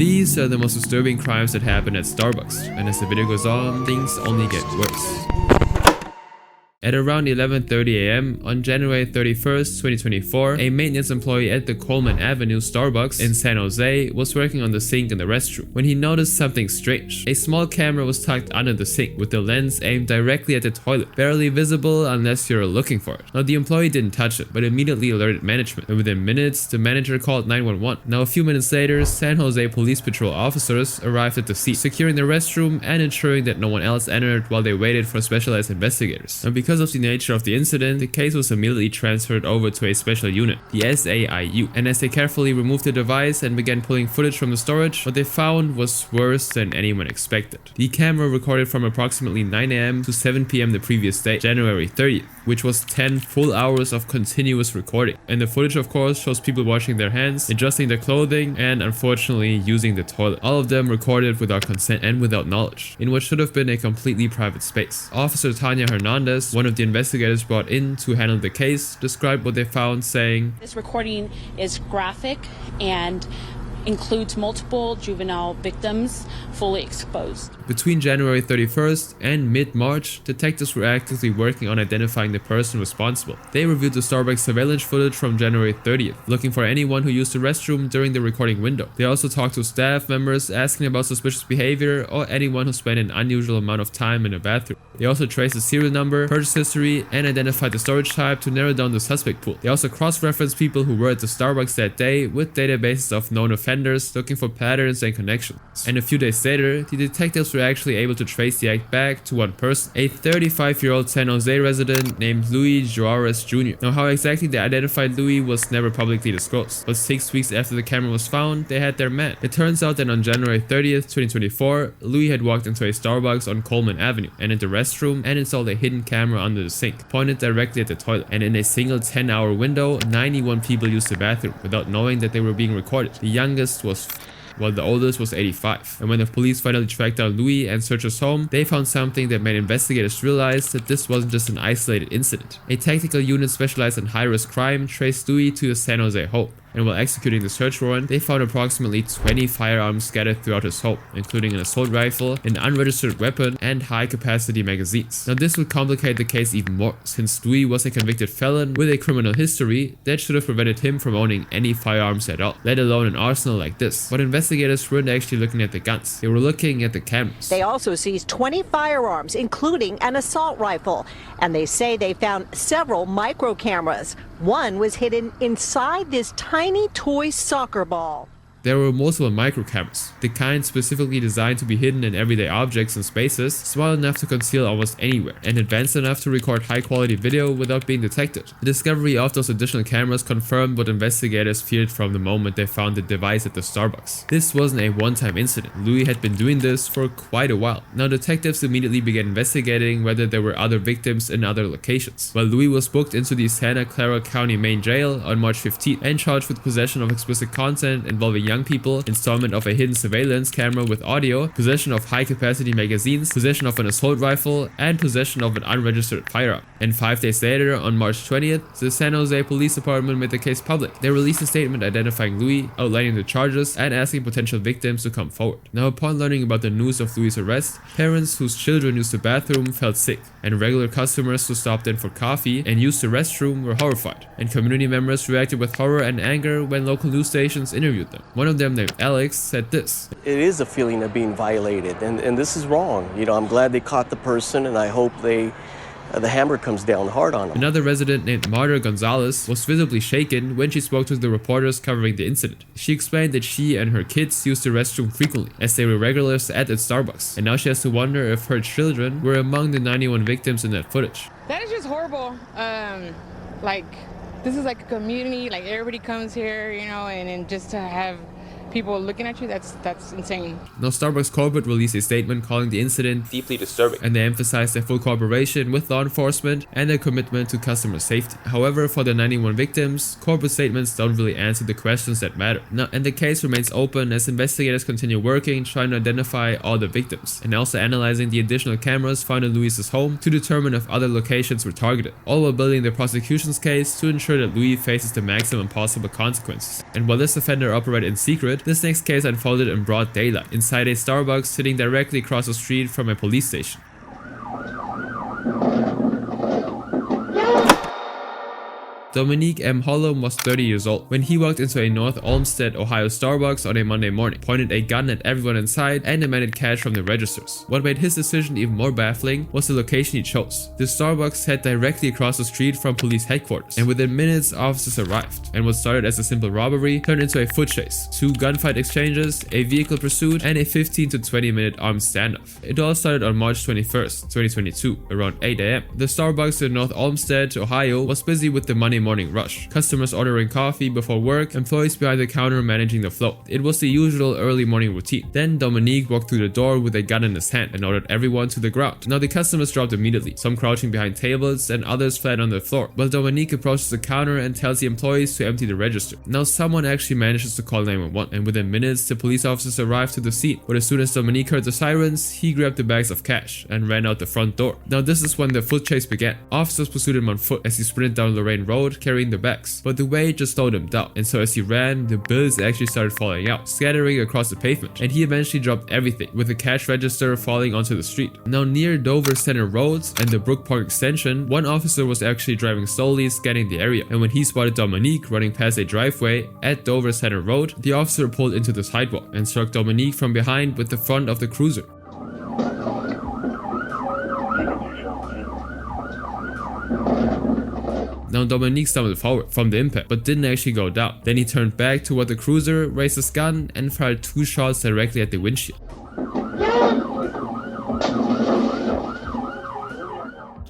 These are the most disturbing crimes that happen at Starbucks, and as the video goes on, things only get worse. At around 11:30 am on January 31st, 2024, a maintenance employee at the Coleman Avenue Starbucks in San Jose was working on the sink in the restroom when he noticed something strange. A small camera was tucked under the sink with the lens aimed directly at the toilet, barely visible unless you're looking for it. Now the employee didn't touch it, but immediately alerted management, and within minutes the manager called 911. Now a few minutes later, San Jose Police Patrol officers arrived at the scene, securing the restroom and ensuring that no one else entered while they waited for specialized investigators. Now because of the nature of the incident, the case was immediately transferred over to a special unit, the SAIU, and as they carefully removed the device and began pulling footage from the storage, what they found was worse than anyone expected. The camera recorded from approximately 9 am to 7 pm the previous day, January 30th, which was 10 full hours of continuous recording. And the footage of course shows people washing their hands, adjusting their clothing, and unfortunately using the toilet. All of them recorded without consent and without knowledge, in what should have been a completely private space. Officer Tanya Hernandez, one of the investigators brought in to handle the case, described what they found, saying, "This recording is graphic and includes multiple juvenile victims fully exposed." Between January 31st and mid-March, detectives were actively working on identifying the person responsible. They reviewed the Starbucks surveillance footage from January 30th, looking for anyone who used the restroom during the recording window. They also talked to staff members asking about suspicious behavior or anyone who spent an unusual amount of time in the bathroom. They also traced the serial number, purchase history, and identified the storage type to narrow down the suspect pool. They also cross-referenced people who were at the Starbucks that day with databases of known offenders, looking for patterns and connections. And a few days later, the detectives were actually able to trace the act back to one person, a 35-year-old San Jose resident named Luis Juarez Jr. Now how exactly they identified Luis was never publicly disclosed, but 6 weeks after the camera was found, they had their man. It turns out that on January 30th, 2024, Luis had walked into a Starbucks on Coleman Avenue and entered the restroom and installed a hidden camera under the sink, pointed directly at the toilet, and in a single 10-hour window, 91 people used the bathroom without knowing that they were being recorded. The youngest was while the oldest was 85. And when the police finally tracked down Louis and searched his home, they found something that made investigators realize that this wasn't just an isolated incident. A tactical unit specialized in high-risk crime traced Louis to the San Jose home. And while executing the search warrant, they found approximately 20 firearms scattered throughout his home, including an assault rifle, an unregistered weapon, and high-capacity magazines. Now this would complicate the case even more, since Louis was a convicted felon with a criminal history that should have prevented him from owning any firearms at all, let alone an arsenal like this. But investigators weren't actually looking at the guns, they were looking at the cameras. They also seized 20 firearms, including an assault rifle, and they say they found several micro cameras. One was hidden inside this tiny toy soccer ball. There were multiple micro cameras, the kind specifically designed to be hidden in everyday objects and spaces, small enough to conceal almost anywhere, and advanced enough to record high-quality video without being detected. The discovery of those additional cameras confirmed what investigators feared from the moment they found the device at the Starbucks. This wasn't a one-time incident. Louis had been doing this for quite a while. Now detectives immediately began investigating whether there were other victims in other locations, while Louis was booked into the Santa Clara County Main Jail on March 15th and charged with possession of explicit content involving young people, installment of a hidden surveillance camera with audio, possession of high-capacity magazines, possession of an assault rifle, and possession of an unregistered firearm. And 5 days later, on March 20th, the San Jose Police Department made the case public. They released a statement identifying Louis, outlining the charges, and asking potential victims to come forward. Now, upon learning about the news of Louis' arrest, parents whose children used the bathroom felt sick, and regular customers who stopped in for coffee and used the restroom were horrified, and community members reacted with horror and anger when local news stations interviewed them. One of them, named Alex, said this: "It is a feeling of being violated, and this is wrong. You know, I'm glad they caught the person, and I hope the hammer comes down hard on them." Another resident named Marta Gonzalez was visibly shaken when she spoke to the reporters covering the incident. She explained that she and her kids used the restroom frequently, as they were regulars at Starbucks, and now she has to wonder if her children were among the 91 victims in that footage. That is just horrible. This is like a community, like everybody comes here, you know, and just to have people looking at you, that's insane. Now Starbucks corporate released a statement calling the incident deeply disturbing, and they emphasized their full cooperation with law enforcement and their commitment to customer safety. However, for the 91 victims, corporate statements don't really answer the questions that matter. Now, and the case remains open as investigators continue working, trying to identify all the victims, and also analyzing the additional cameras found in Louis's home to determine if other locations were targeted, all while building the prosecution's case to ensure that Louis faces the maximum possible consequences. And while this offender operated in secret, suspected, this next case unfolded in broad daylight, inside a Starbucks sitting directly across the street from a police station. Dominique M. Hollom was 30 years old when he walked into a North Olmsted, Ohio Starbucks on a Monday morning, pointed a gun at everyone inside, and demanded cash from the registers. What made his decision even more baffling was the location he chose. The Starbucks sat directly across the street from police headquarters, and within minutes officers arrived, and what started as a simple robbery turned into a foot chase, 2 gunfight exchanges, a vehicle pursuit, and a 15 to 20 minute armed standoff. It all started on March 21st, 2022, around 8 AM. The Starbucks in North Olmsted, Ohio was busy with the Monday morning rush. Customers ordering coffee before work, employees behind the counter managing the flow. It was the usual early morning routine. Then Dominique walked through the door with a gun in his hand and ordered everyone to the ground. Now the customers dropped immediately, some crouching behind tables and others flat on the floor, while Dominique approaches the counter and tells the employees to empty the register. Now someone actually manages to call 911, and within minutes the police officers arrived to the scene. But as soon as Dominique heard the sirens, he grabbed the bags of cash and ran out the front door. Now this is when the foot chase began. Officers pursued him on foot as he sprinted down Lorraine Road carrying the bags, but the weight just slowed him down, and so as he ran, the bills actually started falling out, scattering across the pavement, and he eventually dropped everything, with the cash register falling onto the street. Now near Dover Center Road and the Brook Park extension, one officer was actually driving slowly, scanning the area, and when he spotted Dominique running past a driveway at Dover Center Road, the officer pulled into the sidewalk and struck Dominique from behind with the front of the cruiser. Now Dominique stumbled forward from the impact, but didn't actually go down. Then he turned back toward the cruiser, raised his gun, and fired 2 shots directly at the windshield.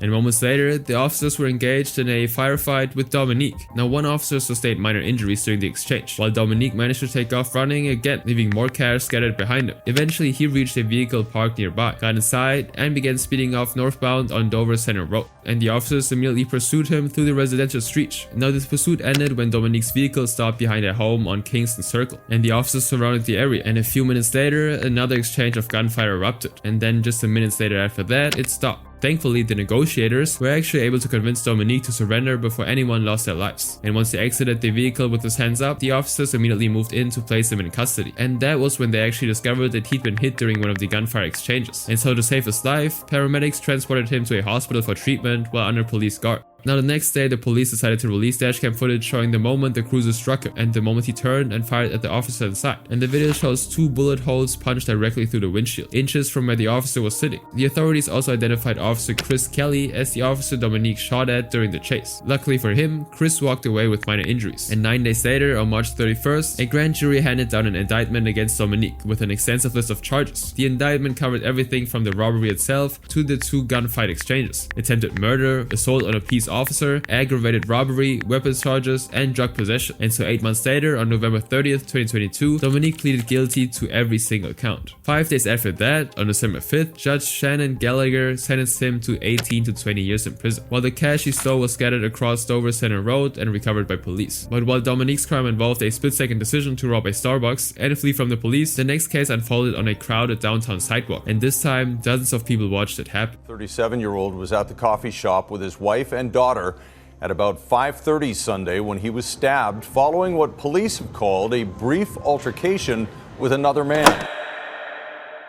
And moments later, the officers were engaged in a firefight with Dominique. Now one officer sustained minor injuries during the exchange, while Dominique managed to take off running again, leaving more cash scattered behind him. Eventually he reached a vehicle parked nearby, got inside, and began speeding off northbound on Dover Center Road. And the officers immediately pursued him through the residential street. Now this pursuit ended when Dominique's vehicle stopped behind a home on Kingston Circle, and the officers surrounded the area, and a few minutes later another exchange of gunfire erupted, and then just a minutes later after that it stopped. Thankfully, the negotiators were actually able to convince Dominique to surrender before anyone lost their lives. And once they exited the vehicle with his hands up, the officers immediately moved in to place him in custody. And that was when they actually discovered that he'd been hit during one of the gunfire exchanges. And so to save his life, paramedics transported him to a hospital for treatment while under police guard. Now the next day, the police decided to release dashcam footage showing the moment the cruiser struck him and the moment he turned and fired at the officer inside. And the video shows 2 bullet holes punched directly through the windshield, inches from where the officer was sitting. The authorities also identified Officer Chris Kelly as the officer Dominique shot at during the chase. Luckily for him, Chris walked away with minor injuries. And 9 days later, on March 31st, a grand jury handed down an indictment against Dominique with an extensive list of charges. The indictment covered everything from the robbery itself to the 2 gunfight exchanges, attempted murder, assault on a peace officer, aggravated robbery, weapons charges, and drug possession. And so 8 months later, on November 30th, 2022, Dominique pleaded guilty to every single count. 5 days after that, on December 5th, Judge Shannon Gallagher sentenced him to 18 to 20 years in prison, while the cash he stole was scattered across Dover Center Road and recovered by police. But while Dominique's crime involved a split-second decision to rob a Starbucks and flee from the police, the next case unfolded on a crowded downtown sidewalk, and this time, dozens of people watched it happen. 37-year-old was at the coffee shop with his wife and daughter at about 5:30 Sunday when he was stabbed following what police have called a brief altercation with another man.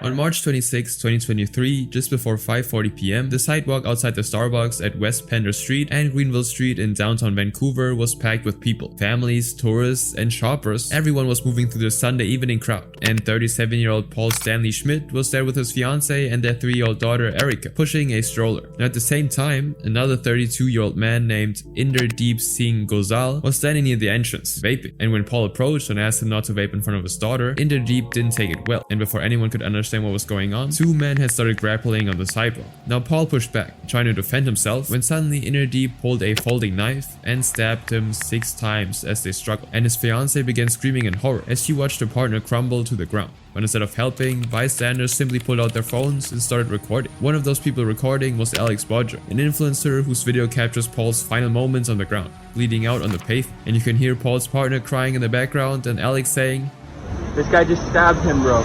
On March 26, 2023, just before 5:40 p.m., the sidewalk outside the Starbucks at West Pender Street and Greenville Street in downtown Vancouver was packed with people. Families, tourists, and shoppers. Everyone was moving through the Sunday evening crowd. And 37-year-old Paul Stanley Schmidt was there with his fiancée and their 3-year-old daughter Erica, pushing a stroller. And at the same time, another 32-year-old man named Inderdeep Singh Gozal was standing near the entrance, vaping. And when Paul approached and asked him not to vape in front of his daughter, Inderdeep didn't take it well. And before anyone could understand what was going on, 2 men had started grappling on the sidewalk. Now Paul pushed back, trying to defend himself, when suddenly Inderdeep pulled a folding knife and stabbed him 6 times as they struggled. And his fiancée began screaming in horror as she watched her partner crumble to the ground. But instead of helping, bystanders simply pulled out their phones and started recording. One of those people recording was Alex Bodger, an influencer whose video captures Paul's final moments on the ground, bleeding out on the pavement. And you can hear Paul's partner crying in the background and Alex saying, "This guy just stabbed him, bro.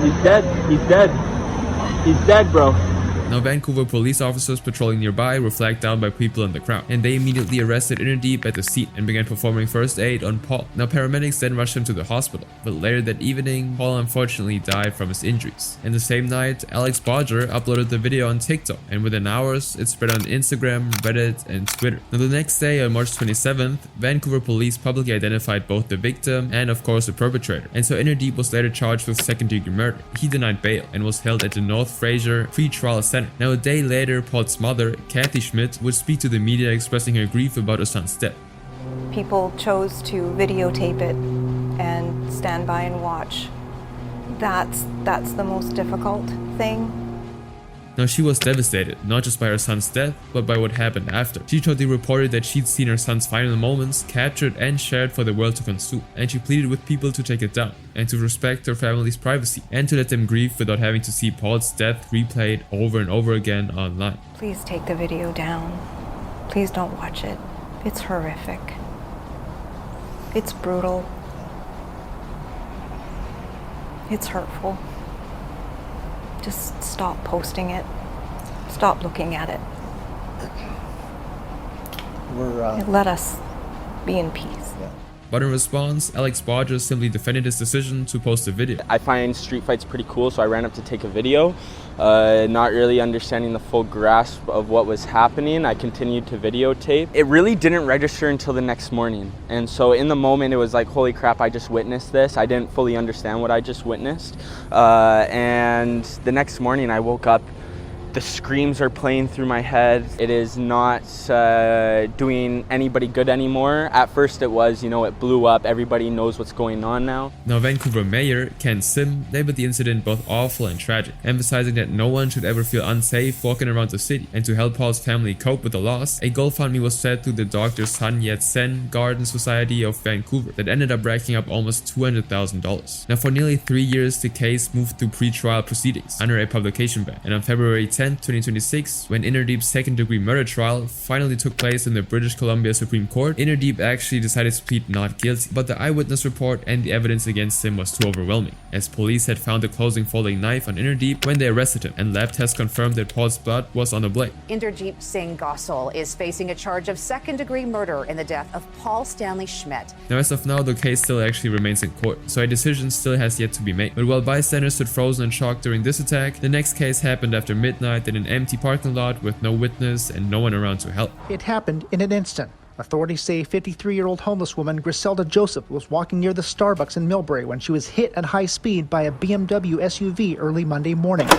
He's dead. He's dead. He's dead, bro." Now Vancouver police officers patrolling nearby were flagged down by people in the crowd, and they immediately arrested Innerdeep at the scene and began performing first aid on Paul. Now paramedics then rushed him to the hospital, but later that evening, Paul unfortunately died from his injuries. And the same night, Alex Bodger uploaded the video on TikTok, and within hours, it spread on Instagram, Reddit, and Twitter. Now the next day, on March 27th, Vancouver police publicly identified both the victim and of course the perpetrator, and so Innerdeep was later charged with second-degree murder. He denied bail and was held at the North Fraser Pre-Trial Center. Now a day later, Paul's mother, Kathy Schmidt, would speak to the media expressing her grief about her son's death. People chose to videotape it and stand by and watch. That's the most difficult thing. Now she was devastated, not just by her son's death, but by what happened after. She told the reporter that she'd seen her son's final moments captured and shared for the world to consume, and she pleaded with people to take it down, and to respect her family's privacy, and to let them grieve without having to see Paul's death replayed over and over again online. Please take the video down. Please don't watch it. It's horrific. It's brutal. It's hurtful. Just stop posting it. Stop looking at it. Let us be in peace. But in response, Alex Bodger simply defended his decision to post the video. I find street fights pretty cool, so I ran up to take a video. Not really understanding the full grasp of what was happening, I continued to videotape. It really didn't register until the next morning. And so in the moment, it was like, holy crap, I just witnessed this. I didn't fully understand what I just witnessed. And the next morning, I woke up. The screams are playing through my head. It is not doing anybody good anymore. At first it was, it blew up. Everybody knows what's going on now. Now Vancouver Mayor Ken Sim labeled the incident both awful and tragic, emphasizing that no one should ever feel unsafe walking around the city. And to help Paul's family cope with the loss, a GoFundMe was set through the Dr. Sun Yat-sen Garden Society of Vancouver that ended up racking up almost $200,000. Now for nearly 3 years, the case moved through pre-trial proceedings under a publication ban, and on February 10, 2026, when Innerdeep's second-degree murder trial finally took place in the British Columbia Supreme Court, Innerdeep actually decided to plead not guilty, but the eyewitness report and the evidence against him was too overwhelming, as police had found a closing folding knife on Innerdeep when they arrested him, and lab tests confirmed that Paul's blood was on the blade. Inderjeet Singh Gossel is facing a charge of second-degree murder in the death of Paul Stanley Schmidt. Now as of now, the case still actually remains in court, so a decision still has yet to be made. But while bystanders stood frozen in shock during this attack, the next case happened after midnight in an empty parking lot with no witness and no one around to help. It happened in an instant. Authorities say 53-year-old homeless woman Griselda Joseph was walking near the Starbucks in Millbrae when she was hit at high speed by a BMW SUV early Monday morning.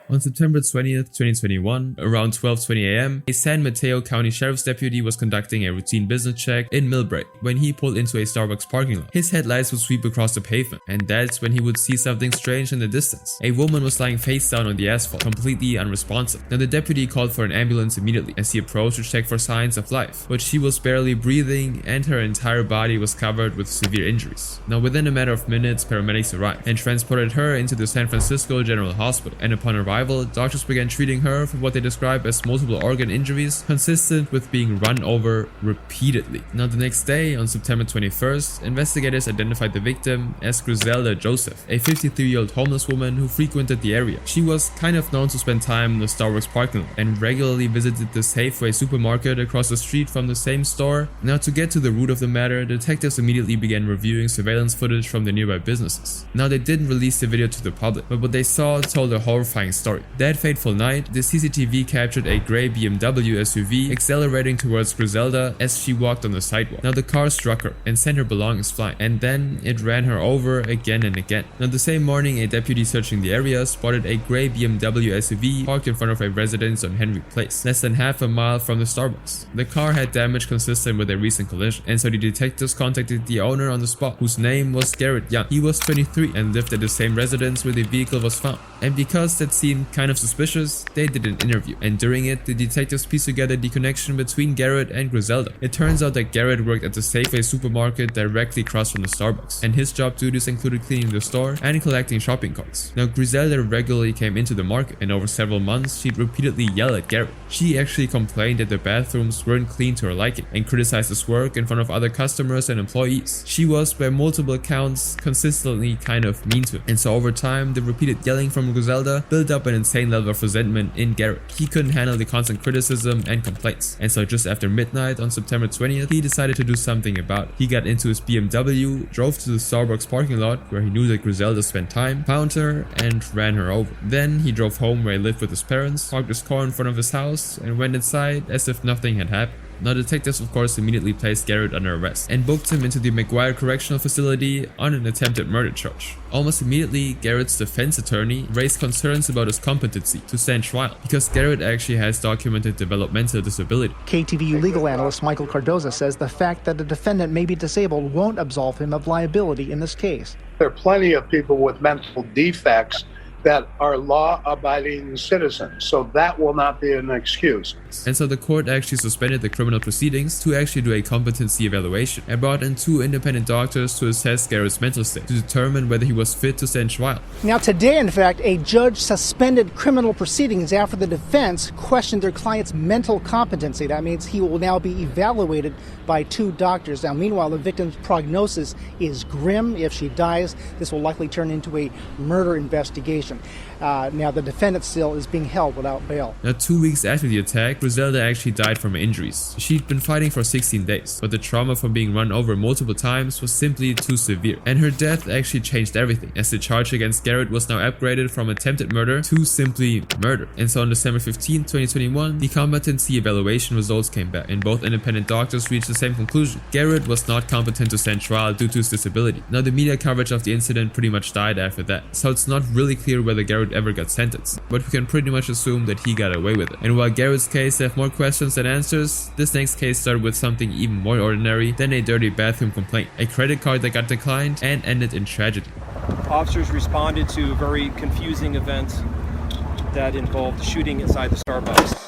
On September 20th, 2021, around 12:20 a.m., a San Mateo County Sheriff's deputy was conducting a routine business check in Millbrae when he pulled into a Starbucks parking lot. His headlights would sweep across the pavement, and that's when he would see something strange in the distance. A woman was lying face down on the asphalt, completely unresponsive. Now the deputy called for an ambulance immediately as he approached to check for signs of life, but she was barely breathing and her entire body was covered with severe injuries. Now within a matter of minutes, paramedics arrived and transported her into the San Francisco General Hospital, and upon arrival, doctors began treating her for what they describe as multiple organ injuries consistent with being run over repeatedly. Now the next day, on September 21st, investigators identified the victim as Griselda Joseph, a 53-year-old homeless woman who frequented the area. She was kind of known to spend time in the Starbucks parking lot and regularly visited the Safeway supermarket across the street from the same store. Now to get to the root of the matter, detectives immediately began reviewing surveillance footage from the nearby businesses. Now they didn't release the video to the public, but what they saw told a horrifying story. That fateful night, the CCTV captured a gray BMW SUV accelerating towards Griselda as she walked on the sidewalk. Now the car struck her and sent her belongings flying, and then it ran her over again and again. Now the same morning, a deputy searching the area spotted a gray BMW SUV parked in front of a residence on Henry Place, less than half a mile from the Starbucks. The car had damage consistent with a recent collision, and so the detectives contacted the owner on the spot, whose name was Garrett Young. He was 23 and lived at the same residence where the vehicle was found. And because that seemed kind of suspicious, they did an interview, and during it, the detectives pieced together the connection between Garrett and Griselda. It turns out that Garrett worked at the Safeway supermarket directly across from the Starbucks, and his job duties included cleaning the store and collecting shopping carts. Now, Griselda regularly came into the market, and over several months, she'd repeatedly yell at Garrett. She actually complained that the bathrooms weren't clean to her liking, and criticized his work in front of other customers and employees. She was, by multiple accounts, consistently kind of mean to him, and so over time, the repeated yelling from Griselda built up up an insane level of resentment in Garrett. He couldn't handle the constant criticism and complaints, and so just after midnight on September 20th, he decided to do something about it. He got into his BMW, drove to the Starbucks parking lot where he knew that Griselda spent time, found her, and ran her over. Then he drove home where he lived with his parents, parked his car in front of his house, and went inside as if nothing had happened. Now, detectives of course immediately placed Garrett under arrest and booked him into the McGuire Correctional Facility on an attempted murder charge. Almost immediately, Garrett's defense attorney raised concerns about his competency to stand trial because Garrett actually has documented developmental disability. KTVU legal analyst Michael Cardoza says the fact that the defendant may be disabled won't absolve him of liability in this case. There are plenty of people with mental defects that are law-abiding citizens, so that will not be an excuse. And so the court actually suspended the criminal proceedings to actually do a competency evaluation and brought in 2 independent doctors to assess Garrett's mental state to determine whether he was fit to stand trial. Now today, in fact, a judge suspended criminal proceedings after the defense questioned their client's mental competency. That means he will now be evaluated by 2 doctors. Now meanwhile, the victim's prognosis is grim. If she dies, this will likely turn into a murder investigation. Now the defendant still is being held without bail. Now 2 weeks after the attack, Griselda actually died from her injuries. She'd been fighting for 16 days, but the trauma from being run over multiple times was simply too severe. And her death actually changed everything, as the charge against Garrett was now upgraded from attempted murder to simply murder. And so on December 15, 2021, the competency evaluation results came back, and both independent doctors reached the same conclusion. Garrett was not competent to stand trial due to his disability. Now the media coverage of the incident pretty much died after that, so it's not really clear whether Garrett ever got sentenced, but we can pretty much assume that he got away with it. And while Garrett's case had more questions than answers, this next case started with something even more ordinary than a dirty bathroom complaint, a credit card that got declined and ended in tragedy. Officers responded to a very confusing event that involved a shooting inside the Starbucks.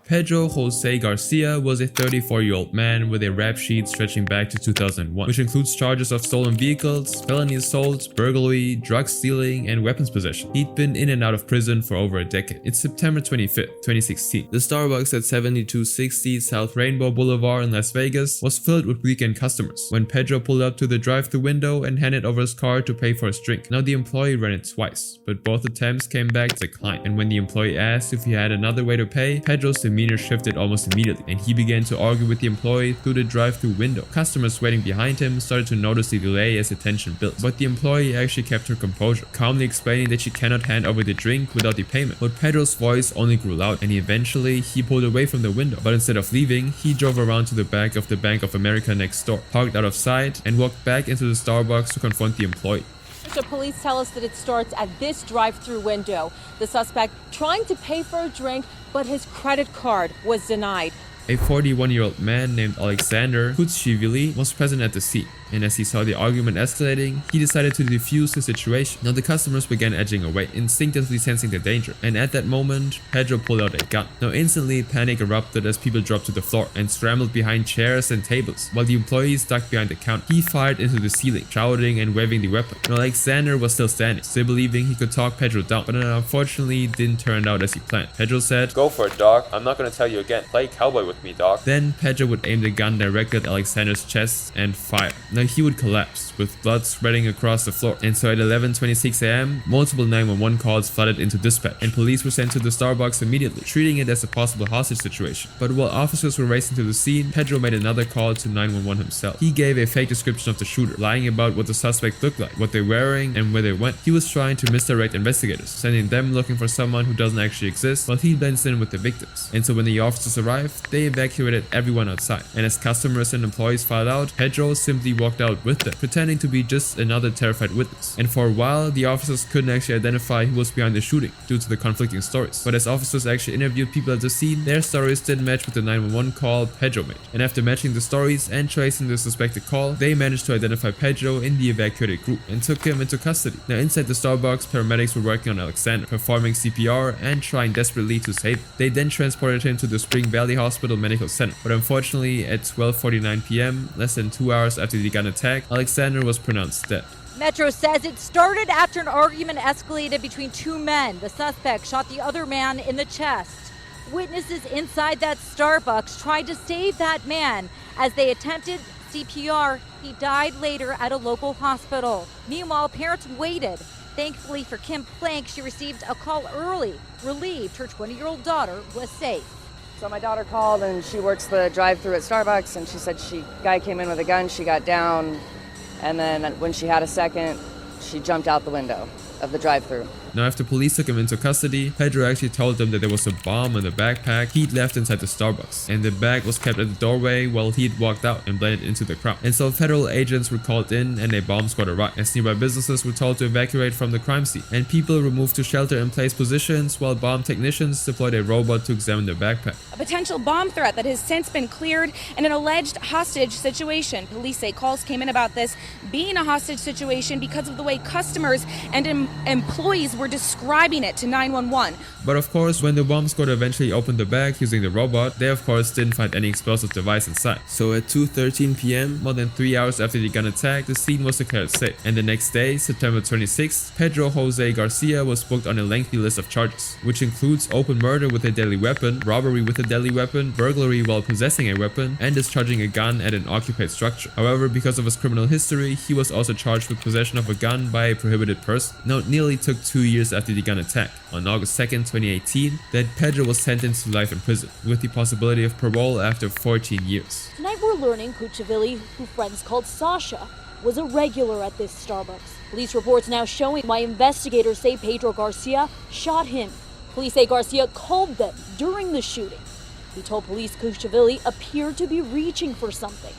Pedro Jose Garcia was a 34-year-old man with a rap sheet stretching back to 2001, which includes charges of stolen vehicles, felony assault, burglary, drug stealing, and weapons possession. He'd been in and out of prison for over a decade. It's September 25th, 2016. The Starbucks at 7260 South Rainbow Boulevard in Las Vegas was filled with weekend customers when Pedro pulled up to the drive-thru window and handed over his card to pay for his drink. Now the employee ran it twice, but both attempts came back declined, and when the employee asked if he had another way to pay, Pedro's demeanor shifted almost immediately, and he began to argue with the employee through the drive-thru window. Customers waiting behind him started to notice the delay as the tension built, but the employee actually kept her composure, calmly explaining that she cannot hand over the drink without the payment. But Pedro's voice only grew loud, and eventually he pulled away from the window, but instead of leaving, he drove around to the back of the Bank of America next door, parked out of sight, and walked back into the Starbucks to confront the employee. So police tell us that it starts at this drive-through window. The suspect trying to pay for a drink, but his credit card was denied. A 41-year-old man named Alexander Kutshivili was present at the scene, and as he saw the argument escalating, he decided to defuse the situation. Now the customers began edging away, instinctively sensing the danger, and at that moment, Pedro pulled out a gun. Now instantly, panic erupted as people dropped to the floor and scrambled behind chairs and tables, while the employees ducked behind the counter. He fired into the ceiling, shouting and waving the weapon. Now Alexander was still standing, still believing he could talk Pedro down, but it unfortunately didn't turn out as he planned. Pedro said, "Go for it, dog. I'm not gonna tell you again. Play cowboy with me, dog." Then Pedro would aim the gun directly at Alexander's chest and fire. Now he would collapse, with blood spreading across the floor. And so at 11:26 a.m., multiple 911 calls flooded into dispatch, and police were sent to the Starbucks immediately, treating it as a possible hostage situation. But while officers were racing to the scene, Pedro made another call to 911 himself. He gave a fake description of the shooter, lying about what the suspect looked like, what they're wearing, and where they went. He was trying to misdirect investigators, sending them looking for someone who doesn't actually exist, while he blends in with the victims. And so when the officers arrived, they evacuated everyone outside, and as customers and employees filed out, Pedro simply walked out with them, pretending to be just another terrified witness. And for a while, the officers couldn't actually identify who was behind the shooting due to the conflicting stories. But as officers actually interviewed people at the scene, their stories didn't match with the 911 call Pedro made. And after matching the stories and tracing the suspected call, they managed to identify Pedro in the evacuated group and took him into custody. Now inside the Starbucks, paramedics were working on Alexander, performing CPR and trying desperately to save him. They then transported him to the Spring Valley Hospital Medical Center, but unfortunately at 12:49 p.m., less than 2 hours after the gun attack, Alexander was pronounced dead. Metro says it started after an argument escalated between 2 men. The suspect shot the other man in the chest. Witnesses inside that Starbucks tried to save that man as they attempted CPR. He died later at a local hospital. Meanwhile, parents waited Thankfully for Kim Plank, she received a call early, relieved her 20-year-old daughter was safe. So my daughter called and she works the drive-thru at Starbucks, and she said guy came in with a gun, she got down, and then when she had a second, she jumped out the window of the drive-thru. Now, after police took him into custody, Pedro actually told them that there was a bomb in the backpack he'd left inside the Starbucks, and the bag was kept at the doorway while he'd walked out and blended into the crowd. And so federal agents were called in and a bomb squad arrived, as nearby businesses were told to evacuate from the crime scene, and people were moved to shelter-in-place positions while bomb technicians deployed a robot to examine the backpack. A potential bomb threat that has since been cleared and an alleged hostage situation. Police say calls came in about this being a hostage situation because of the way customers and employees were describing it to 911. But of course, when the bomb squad eventually opened the bag using the robot, they of course didn't find any explosive device inside. So at 2:13 p.m., more than 3 hours after the gun attack, the scene was declared safe. And the next day, September 26th, Pedro Jose Garcia was booked on a lengthy list of charges, which includes open murder with a deadly weapon, robbery with a deadly weapon, burglary while possessing a weapon, and discharging a gun at an occupied structure. However, because of his criminal history, he was also charged with possession of a gun by a prohibited person. Now, it nearly took 2 years after the gun attack, on August 2nd, 2018, that Pedro was sentenced to life in prison, with the possibility of parole after 14 years. Tonight we're learning Cucciavilli, who friends called Sasha, was a regular at this Starbucks. Police reports now showing why investigators say Pedro Garcia shot him. Police say Garcia called them during the shooting. He told police Cucciavilli appeared to be reaching for something.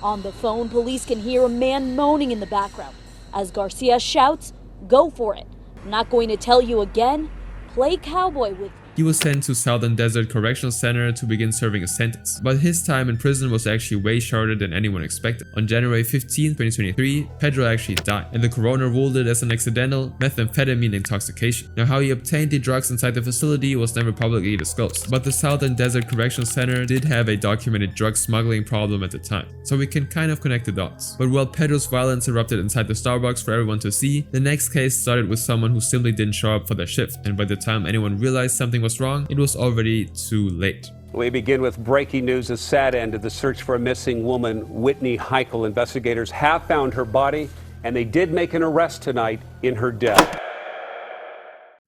On the phone, police can hear a man moaning in the background as Garcia shouts, "Go for it. Not going to tell you again? Play cowboy with me." He was sent to Southern Desert Correctional Center to begin serving a sentence, but his time in prison was actually way shorter than anyone expected. On January 15, 2023, Pedro actually died, and the coroner ruled it as an accidental methamphetamine intoxication. Now, how he obtained the drugs inside the facility was never publicly disclosed, but the Southern Desert Correctional Center did have a documented drug smuggling problem at the time, so we can kind of connect the dots. But while Pedro's violence erupted inside the Starbucks for everyone to see, the next case started with someone who simply didn't show up for their shift, and by the time anyone realized something was wrong, it was already too late. We begin with breaking news. A sad end to the search for a missing woman, Whitney Heichel. Investigators have found her body, and they did make an arrest tonight in her death.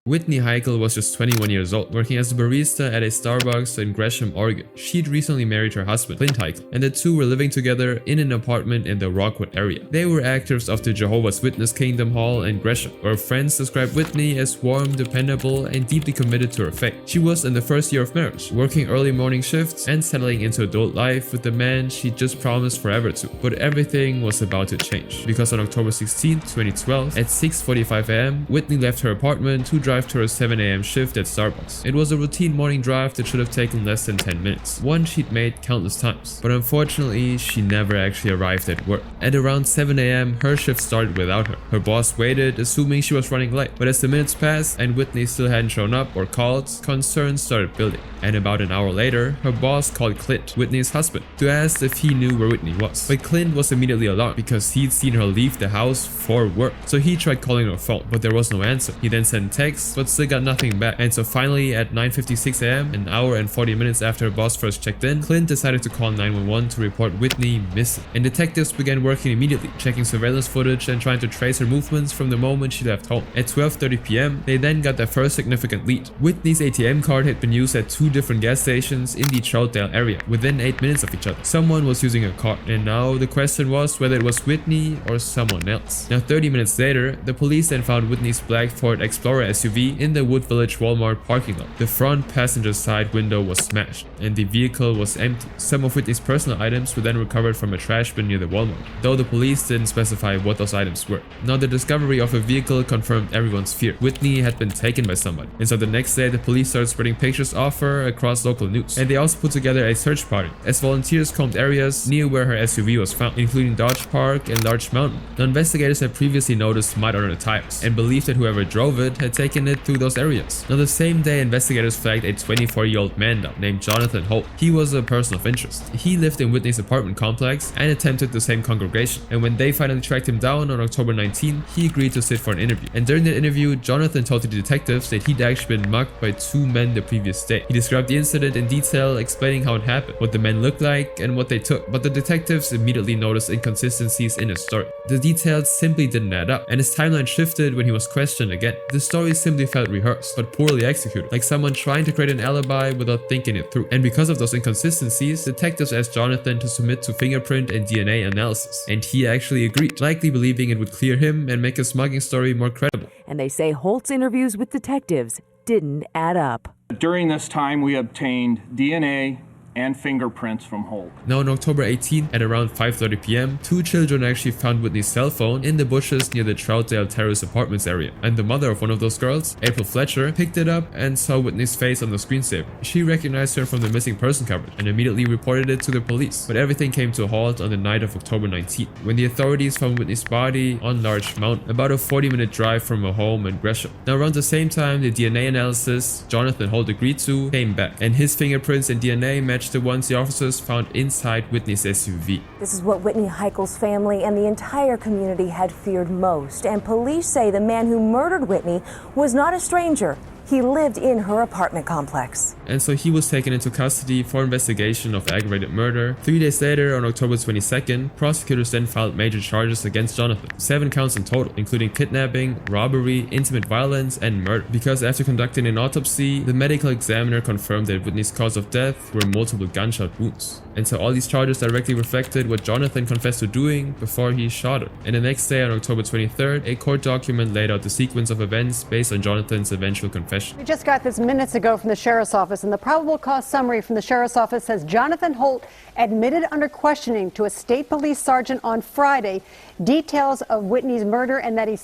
Whitney Heichel was just 21 years old, working as a barista at a Starbucks in Gresham, Oregon. She'd recently married her husband, Clint Heichel, and the two were living together in an apartment in the Rockwood area. They were actors of the Jehovah's Witness Kingdom Hall in Gresham, where friends described Whitney as warm, dependable, and deeply committed to her faith. She was in the first year of marriage, working early morning shifts and settling into adult life with the man she just promised forever to. But everything was about to change, because on October 16, 2012, at 6:45 a.m., Whitney left her apartment to drive to her 7 a.m. shift at Starbucks. It was a routine morning drive that should have taken less than 10 minutes, one she'd made countless times. But unfortunately, she never actually arrived at work. At around 7 a.m., her shift started without her. Her boss waited, assuming she was running late. But as the minutes passed and Whitney still hadn't shown up or called, concerns started building. And about an hour later, her boss called Clint, Whitney's husband, to ask if he knew where Whitney was. But Clint was immediately alarmed because he'd seen her leave the house for work. So he tried calling her phone, but there was no answer. He then sent texts, but still got nothing back. And so finally at 9:56 a.m., an hour and 40 minutes after her boss first checked in, Clint decided to call 911 to report Whitney missing. And detectives began working immediately, checking surveillance footage and trying to trace her movements from the moment she left home. At 12:30 p.m., they then got their first significant lead. Whitney's ATM card had been used at 2 different gas stations in the Troutdale area, within 8 minutes of each other. Someone was using her card, and now the question was whether it was Whitney or someone else. Now 30 minutes later, the police then found Whitney's black Ford Explorer SUV in the Wood Village Walmart parking lot. The front passenger side window was smashed, and the vehicle was empty. Some of Whitney's personal items were then recovered from a trash bin near the Walmart, though the police didn't specify what those items were. Now the discovery of a vehicle confirmed everyone's fear. Whitney had been taken by somebody, and so the next day the police started spreading pictures of her across local news, and they also put together a search party as volunteers combed areas near where her SUV was found, including Dodge Park and Larch Mountain. The investigators had previously noticed mud on her tires and believed that whoever drove it had taken making it through those areas. Now the same day, investigators flagged a 24-year-old man down named Jonathan Holt. He was a person of interest. He lived in Whitney's apartment complex and attempted the same congregation. And when they finally tracked him down on October 19, he agreed to sit for an interview. And during the interview, Jonathan told the detectives that he'd actually been mugged by 2 men the previous day. He described the incident in detail, explaining how it happened, what the men looked like, and what they took. But the detectives immediately noticed inconsistencies in his story. The details simply didn't add up, and his timeline shifted when he was questioned again. The story simply felt rehearsed, but poorly executed, like someone trying to create an alibi without thinking it through. And because of those inconsistencies, detectives asked Jonathan to submit to fingerprint and DNA analysis, and he actually agreed, likely believing it would clear him and make his mugging story more credible. And they say Holt's interviews with detectives didn't add up. During this time, we obtained DNA and fingerprints from Holt. Now on October 18, at around 5:30 p.m, 2 children actually found Whitney's cell phone in the bushes near the Troutdale Terrace Apartments area, and the mother of one of those girls, April Fletcher, picked it up and saw Whitney's face on the screensaver. She recognized her from the missing person coverage and immediately reported it to the police, but everything came to a halt on the night of October 19, when the authorities found Whitney's body on Larch Mountain, about a 40-minute drive from her home in Gresham. Now around the same time, the DNA analysis Jonathan Holt agreed to came back, and his fingerprints and DNA matched the ones the officers found inside Whitney's SUV. This is what Whitney Heichel's family and the entire community had feared most, and police say the man who murdered Whitney was not a stranger. He lived in her apartment complex. And so he was taken into custody for investigation of aggravated murder. 3 days later, on October 22nd, prosecutors then filed major charges against Jonathan. 7 counts in total, including kidnapping, robbery, intimate violence, and murder. Because after conducting an autopsy, the medical examiner confirmed that Whitney's cause of death were multiple gunshot wounds. And so all these charges directly reflected what Jonathan confessed to doing before he shot her. And the next day, on October 23rd, a court document laid out the sequence of events based on Jonathan's eventual confession. We just got this minutes ago from the Sheriff's Office, and the probable cause summary from the Sheriff's Office says Jonathan Holt admitted under questioning to a state police sergeant on Friday details of Whitney's murder and that he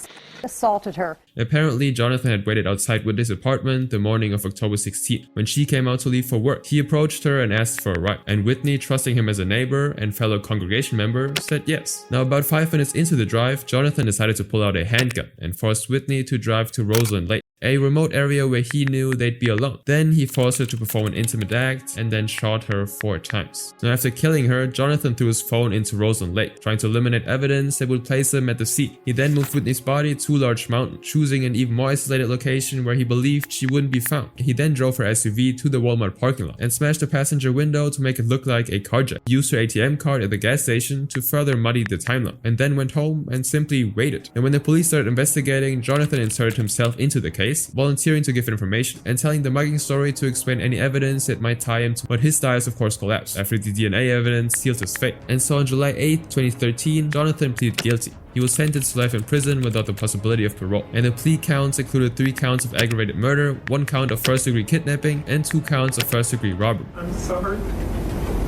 assaulted her. Apparently, Jonathan had waited outside Whitney's apartment the morning of October 16. When she came out to leave for work, he approached her and asked for a ride. And Whitney, trusting him as a neighbor and fellow congregation member, said yes. Now, about 5 minutes into the drive, Jonathan decided to pull out a handgun and forced Whitney to drive to Roseland Lake, a remote area where he knew they'd be alone. Then he forced her to perform an intimate act and then shot her 4 times. Now after killing her, Jonathan threw his phone into Roseland Lake, trying to eliminate evidence that would place him at the scene. He then moved Whitney's body to Larch Mountain, choosing an even more isolated location where he believed she wouldn't be found. He then drove her SUV to the Walmart parking lot and smashed the passenger window to make it look like a carjack. He used her ATM card at the gas station to further muddy the timeline, and then went home and simply waited. And when the police started investigating, Jonathan inserted himself into the case, volunteering to give information and telling the mugging story to explain any evidence that might tie him to, but his dies of course collapsed after the DNA evidence sealed his fate. And so on July 8, 2013, Jonathan pleaded guilty. He was sentenced to life in prison without the possibility of parole, and the plea counts included 3 counts of aggravated murder, 1 count of first-degree kidnapping, and 2 counts of first-degree robbery. I'm sorry,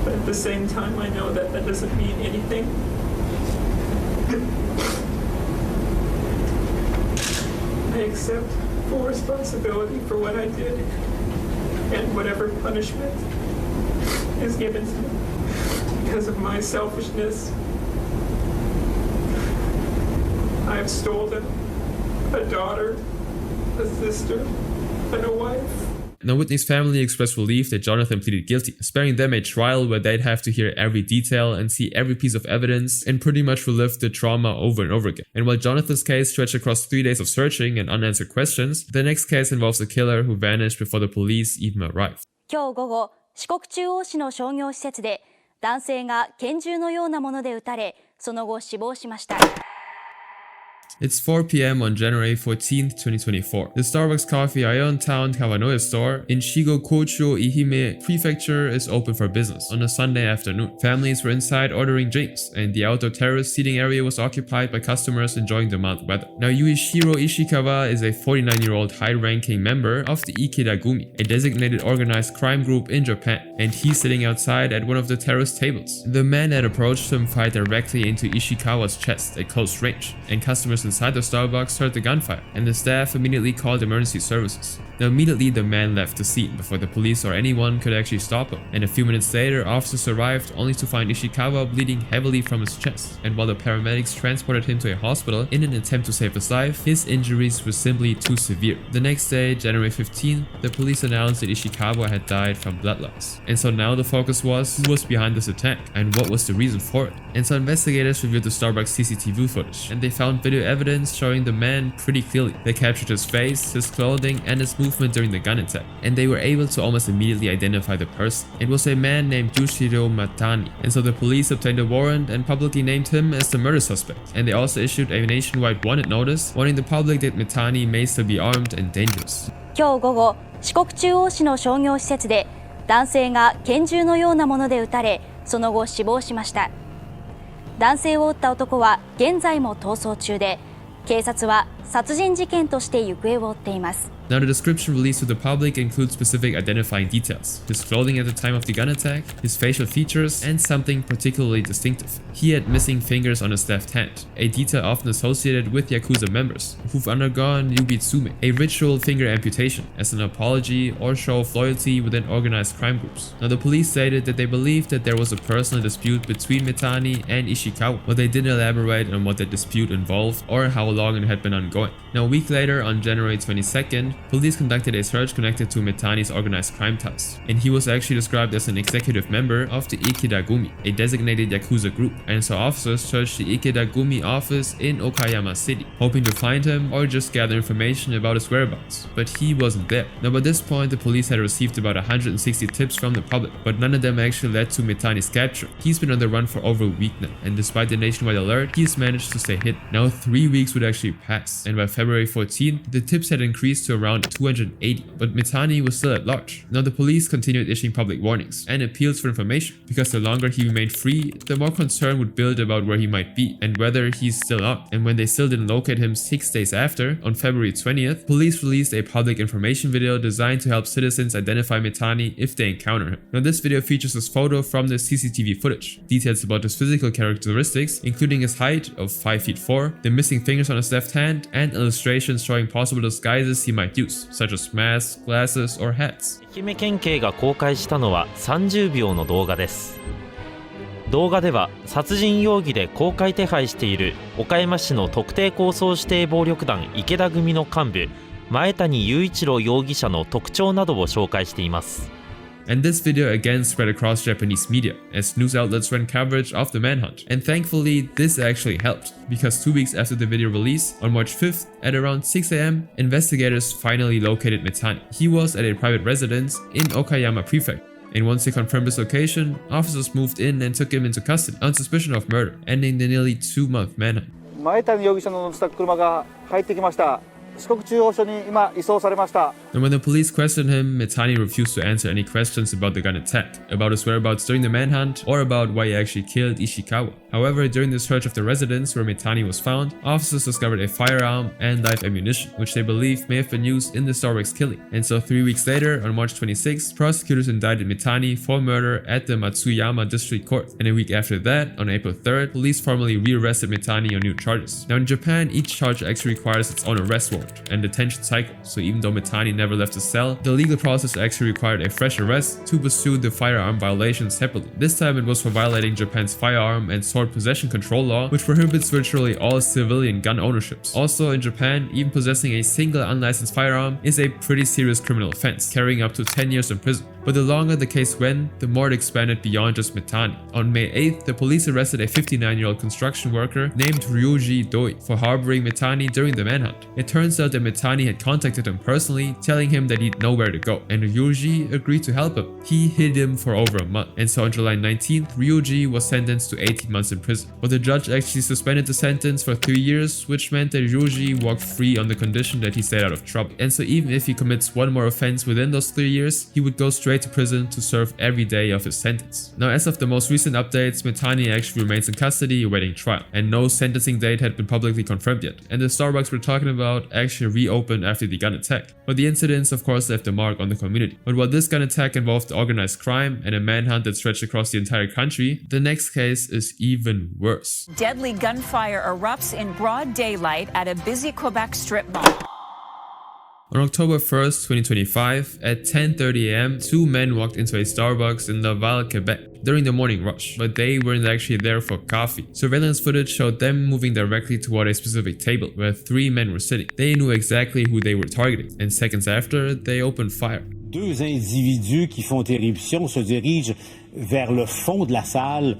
but at the same time I know that that doesn't mean anything. I accept full responsibility for what I did, and whatever punishment is given to me because of my selfishness. I have stolen a daughter, a sister, and a wife. Now Whitney's family expressed relief that Jonathan pleaded guilty, sparing them a trial where they'd have to hear every detail and see every piece of evidence and pretty much relive the trauma over and over again. And while Jonathan's case stretched across 3 days of searching and unanswered questions, the next case involves a killer who vanished before the police even arrived. 今日午後、四国中央市の商業施設で男性が拳銃のようなもので撃たれ、その後死亡しました。It's 4 p.m. on January 14th, 2024. The Starbucks Coffee Iontown Kawanoya store in Shigokocho Ihime Prefecture is open for business on a Sunday afternoon. Families were inside ordering drinks, and the outdoor terrace seating area was occupied by customers enjoying the mild weather. Now, Yuichiro Ishikawa is a 49-year-old high-ranking member of the Ikeda-gumi, a designated organized crime group in Japan, and he's sitting outside at one of the terrace tables. The man that approached him fired directly into Ishikawa's chest at close range, and customers inside the Starbucks heard the gunfire, and the staff immediately called emergency services. Now immediately the man left the scene before the police or anyone could actually stop him, and a few minutes later officers arrived only to find Ishikawa bleeding heavily from his chest, and while the paramedics transported him to a hospital in an attempt to save his life, his injuries were simply too severe. The next day, January 15th, the police announced that Ishikawa had died from blood loss. And so now the focus was who was behind this attack and what was the reason for it. And so investigators reviewed the Starbucks CCTV footage, and they found video evidence showing the man pretty clearly. They captured his face, his clothing, and his movement during the gun attack, and they were able to almost immediately identify the person. It was a man named Yushiro Matani, and so the police obtained a warrant and publicly named him as the murder suspect. And they also issued a nationwide wanted notice warning the public that Matani may still be armed and dangerous. 今日午後、四国中央市の商業施設で男性が拳銃のようなもので撃たれ、その後死亡しました。男性を撃った男は現在も逃走中で、警察は殺人事件として行方を追っています。Now the description released to the public includes specific identifying details, his clothing at the time of the gun attack, his facial features, and something particularly distinctive. He had missing fingers on his left hand, a detail often associated with Yakuza members who've undergone yubitsume, a ritual finger amputation, as an apology or show of loyalty within organized crime groups. Now the police stated that they believed that there was a personal dispute between Mitani and Ishikawa, but they didn't elaborate on what that dispute involved or how long it had been ongoing. Now a week later, on January 22nd, police conducted a search connected to Mitani's organized crime ties, and he was actually described as an executive member of the Ikeda-gumi, a designated Yakuza group, and so officers searched the Ikeda-gumi office in Okayama City, hoping to find him or just gather information about his whereabouts, but he wasn't there. Now by this point, the police had received about 160 tips from the public, but none of them actually led to Mitani's capture. He's been on the run for over a week now, and despite the nationwide alert, he's managed to stay hidden. Now 3 weeks would actually pass, and by February 14th, the tips had increased to around 280, but Mitani was still at large. Now the police continued issuing public warnings and appeals for information, because the longer he remained free, the more concern would build about where he might be and whether he's still up. And when they still didn't locate him 6 days after, on February 20th, police released a public information video designed to help citizens identify Mitani if they encounter him. Now this video features his photo from the CCTV footage, details about his physical characteristics, including his height of 5'4", the missing fingers on his left hand, and illustrations showing possible disguises he might use, such as masks, glasses, or hats. 愛媛県警が公開したのは30秒の動画です。動画では殺人容疑で公開手配している岡山市の特定抗争指定暴力団池田組の幹部前谷雄一郎容疑者の特徴などを紹介しています。And this video again spread across Japanese media as news outlets ran coverage of the manhunt. And thankfully, this actually helped, because 2 weeks after the video release, on March 5th at around 6 AM, investigators finally located Mitani. He was at a private residence in Okayama Prefecture. And once they confirmed his location, officers moved in and took him into custody on suspicion of murder, ending the nearly 2-month manhunt. 前谷容疑者の乗った車が入ってきました。四国中央署に今移送されました。 And when the police questioned him, Mitani refused to answer any questions about the gun attack, about his whereabouts during the manhunt, or about why he actually killed Ishikawa. However, during the search of the residence where Mitani was found, officers discovered a firearm and live ammunition, which they believe may have been used in the Starbucks killing. And so 3 weeks later, on March 26th, prosecutors indicted Mitani for murder at the Matsuyama District Court. And a week after that, on April 3rd, police formally rearrested Mitani on new charges. Now in Japan, each charge actually requires its own arrest warrant and detention cycle, so even though Mitani never left the cell, the legal process actually required a fresh arrest to pursue the firearm violation separately. This time it was for violating Japan's firearm and sword possession control law, which prohibits virtually all civilian gun ownerships. Also in Japan, even possessing a single unlicensed firearm is a pretty serious criminal offense, carrying up to 10 years in prison. But the longer the case went, the more it expanded beyond just Mitani. On May 8th, the police arrested a 59-year-old construction worker named Ryuji Doi for harboring Mitani during the manhunt. It turns out that Mitani had contacted him personally, telling him that he'd know where to go, and Ryuji agreed to help him. He hid him for over a month, and so on July 19th, Ryuji was sentenced to 18 months in prison. But the judge actually suspended the sentence for 3 years, which meant that Ryuji walked free on the condition that he stayed out of trouble. And so even if he commits one more offense within those 3 years, he would go straight to prison to serve every day of his sentence. Now, as of the most recent updates, Mitani actually remains in custody awaiting trial, and no sentencing date had been publicly confirmed yet. And the Starbucks we're talking about actually reopened after the gun attack. But the incidents of course left a mark on the community. But while this gun attack involved organized crime and a manhunt that stretched across the entire country, the next case is even worse. Deadly gunfire erupts in broad daylight at a busy Quebec strip mall. On October 1st, 2025, at 10:30 am, two men walked into a Starbucks in Laval, Quebec during the morning rush, but they weren't actually there for coffee. Surveillance footage showed them moving directly toward a specific table where three men were sitting. They knew exactly who they were targeting, and seconds after, they opened fire. Deux individus qui font éruption se dirigent vers le fond de la salle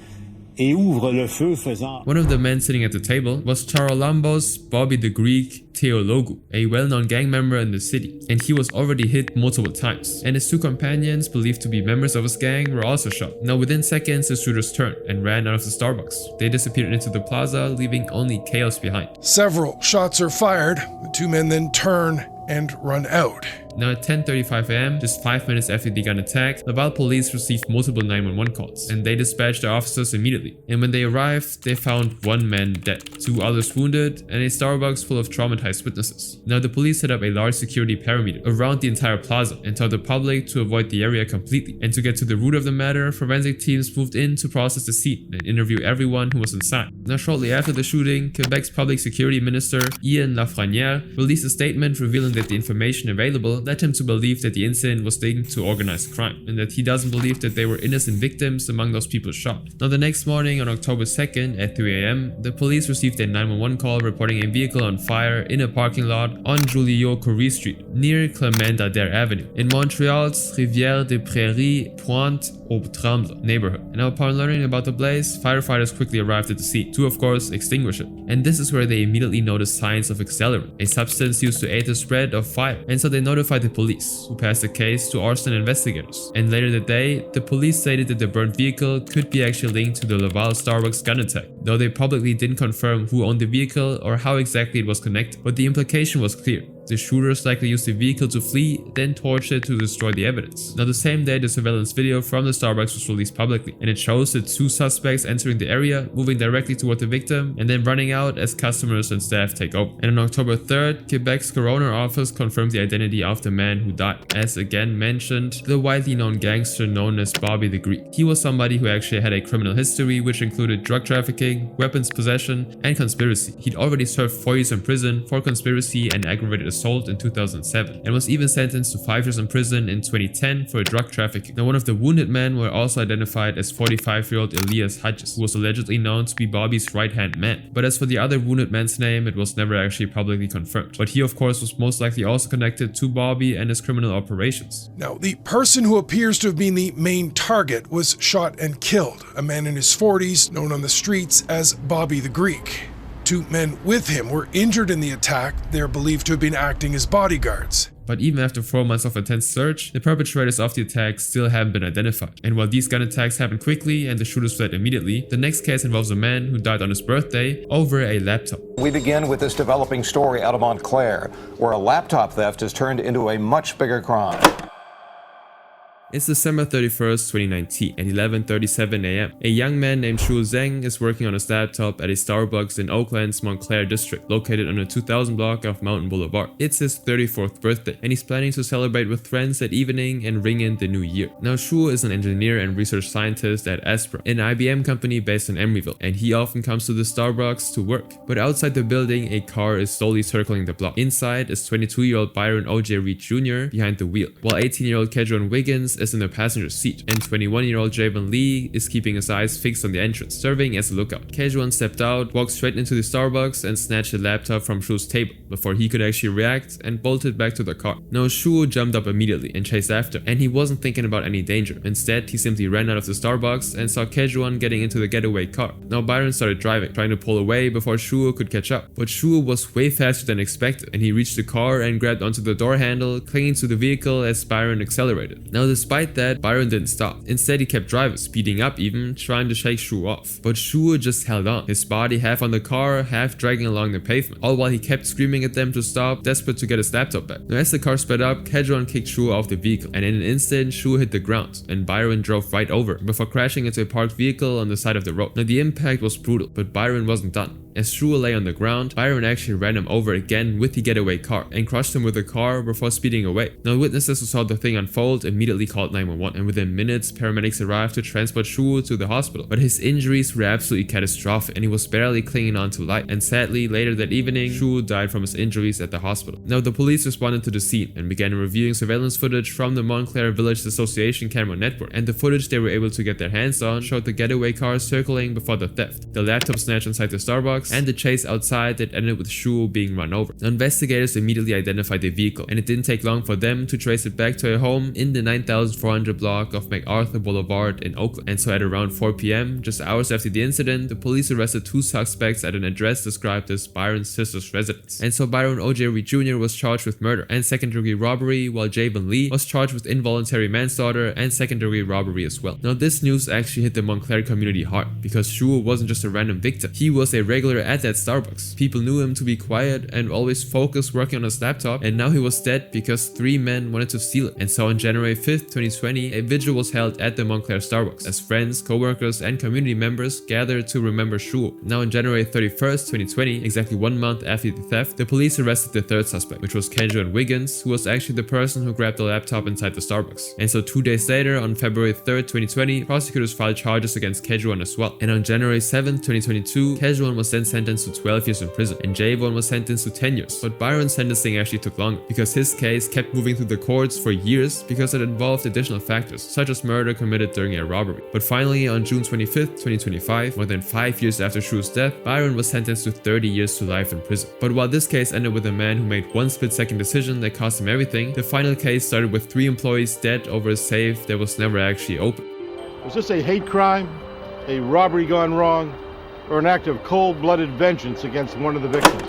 et ouvrent le feu faisant... One of the men sitting at the table was Charalambos Bobby the Greek Theologu, a well-known gang member in the city, and he was already hit multiple times, and his two companions, believed to be members of his gang, were also shot. Now within seconds, the shooters turned and ran out of the Starbucks. They disappeared into the plaza, leaving only chaos behind. Several shots are fired. The two men then turn and run out. Now at 10:35 am, just 5 minutes after the gun attack, Laval police received multiple 911 calls, and they dispatched their officers immediately. And when they arrived, they found one man dead, two others wounded, and a Starbucks full of traumatized witnesses. Now the police set up a large security perimeter around the entire plaza and told the public to avoid the area completely. And to get to the root of the matter, forensic teams moved in to process the scene and interview everyone who was inside. Now shortly after the shooting, Quebec's public security minister, Ian Lafreniere, released a statement revealing that the information available led him to believe that the incident was linked to organized crime, and that he doesn't believe that there were innocent victims among those people shot. Now the next morning, on October 2nd at 3 am, the police received a 911 call reporting a vehicle on fire in a parking lot on Joliot-Curie Street, near Clement-Dader Avenue, in Montreal's Rivière-des-Prairies, Pointe-aux-Trembles neighborhood. And now upon learning about the blaze, firefighters quickly arrived at the scene to, of course, extinguish it. And this is where they immediately noticed signs of accelerant, a substance used to aid the spread of fire. And so they notified the police, who passed the case to arson investigators. And later that day, the police stated that the burnt vehicle could be actually linked to the Laval Starbucks gun attack, though they publicly didn't confirm who owned the vehicle or how exactly it was connected. But the implication was clear. The shooters likely used the vehicle to flee, then torched it to destroy the evidence. Now the same day, the surveillance video from the Starbucks was released publicly, and it shows the two suspects entering the area, moving directly toward the victim, and then running out as customers and staff take over. And on October 3rd, Quebec's coroner office confirmed the identity of the man who died, as again mentioned, the widely known gangster known as Bobby the Greek. He was somebody who actually had a criminal history which included drug trafficking, weapons possession, and conspiracy. He'd already served 4 years in prison for conspiracy and aggravated assault in 2007, and was even sentenced to 5 years in prison in 2010 for drug trafficking. Now one of the wounded men were also identified as 45-year-old Elias Hodges, who was allegedly known to be Bobby's right-hand man. But as for the other wounded man's name, it was never actually publicly confirmed. But he of course was most likely also connected to Bobby and his criminal operations. Now, the person who appears to have been the main target was shot and killed, a man in his 40s known on the streets as Bobby the Greek. 2 men with him were injured in the attack. They're believed to have been acting as bodyguards. But even after 4 months of intense search, the perpetrators of the attack still haven't been identified. And while these gun attacks happened quickly and the shooters fled immediately, the next case involves a man who died on his birthday over a laptop. We begin with this developing story out of Montclair, where a laptop theft has turned into a much bigger crime. It's December 31st, 2019 at 11:37 am. A young man named Shu Zheng is working on his laptop at a Starbucks in Oakland's Montclair district, located on the 2000 block of Mountain Boulevard. It's his 34th birthday, and he's planning to celebrate with friends that evening and ring in the new year. Now Shu is an engineer and research scientist at Aspra, an IBM company based in Emeryville, and he often comes to the Starbucks to work. But outside the building, a car is slowly circling the block. Inside is 22-year-old Byron O.J. Reed Jr. behind the wheel, while 18-year-old Kedron Wiggins is in the passenger seat, and 21-year-old Javon Lee is keeping his eyes fixed on the entrance, serving as a lookout. Kedron stepped out, walked straight into the Starbucks, and snatched the laptop from Shu's table before he could actually react and bolted back to the car. Now Shu jumped up immediately and chased after, and he wasn't thinking about any danger. Instead, he simply ran out of the Starbucks and saw Kedron getting into the getaway car. Now Byron started driving, trying to pull away before Shu could catch up, but Shu was way faster than expected, and he reached the car and grabbed onto the door handle, clinging to the vehicle as Byron accelerated. Now despite that, Byron didn't stop. Instead, he kept driving, speeding up even, trying to shake Shu off. But Shu just held on, his body half on the car, half dragging along the pavement, all while he kept screaming at them to stop, desperate to get his laptop back. Now as the car sped up, Kedron kicked Shu off the vehicle, and in an instant, Shu hit the ground, and Byron drove right over, before crashing into a parked vehicle on the side of the road. Now the impact was brutal, but Byron wasn't done. As Shul lay on the ground, Byron actually ran him over again with the getaway car and crushed him with the car before speeding away. Now witnesses who saw the thing unfold immediately called 911, and within minutes paramedics arrived to transport Shul to the hospital. But his injuries were absolutely catastrophic and he was barely clinging on to life, and sadly later that evening Shul died from his injuries at the hospital. Now the police responded to the scene and began reviewing surveillance footage from the Montclair Village Association camera network, and the footage they were able to get their hands on showed the getaway car circling before the theft, the laptop snatch inside the Starbucks, and the chase outside that ended with Shul being run over. Now, investigators immediately identified the vehicle, and it didn't take long for them to trace it back to a home in the 9400 block of MacArthur Boulevard in Oakland. And so at around 4 p.m, just hours after the incident, the police arrested 2 suspects at an address described as Byron's sister's residence. And so Byron O.J. Reed Jr. was charged with murder and second-degree robbery, while Javon Lee was charged with involuntary manslaughter and second-degree robbery as well. Now this news actually hit the Montclair community hard, because Shul wasn't just a random victim. He was a regular at that Starbucks. People knew him to be quiet and always focused working on his laptop, and now he was dead because 3 men wanted to steal it. And so on January 5th, 2020, a vigil was held at the Montclair Starbucks as friends, co-workers, and community members gathered to remember Shul. Now on January 31st, 2020, exactly 1 month after the theft, the police arrested the 3rd suspect, which was Kedron Wiggins, who was actually the person who grabbed the laptop inside the Starbucks. And so 2 days later, on February 3rd, 2020, prosecutors filed charges against Kedron as well. And on January 7th, 2022, Kedron was then sentenced to 12 years in prison, and Javon was sentenced to 10 years. But Byron's sentencing actually took longer, because his case kept moving through the courts for years because it involved additional factors, such as murder committed during a robbery. But finally, on June 25th, 2025, more than 5 years after Shul's death, Byron was sentenced to 30 years to life in prison. But while this case ended with a man who made one split-second decision that cost him everything, the final case started with 3 employees dead over a safe that was never actually opened. Was this a hate crime, a robbery gone wrong, or an act of cold-blooded vengeance against one of the victims?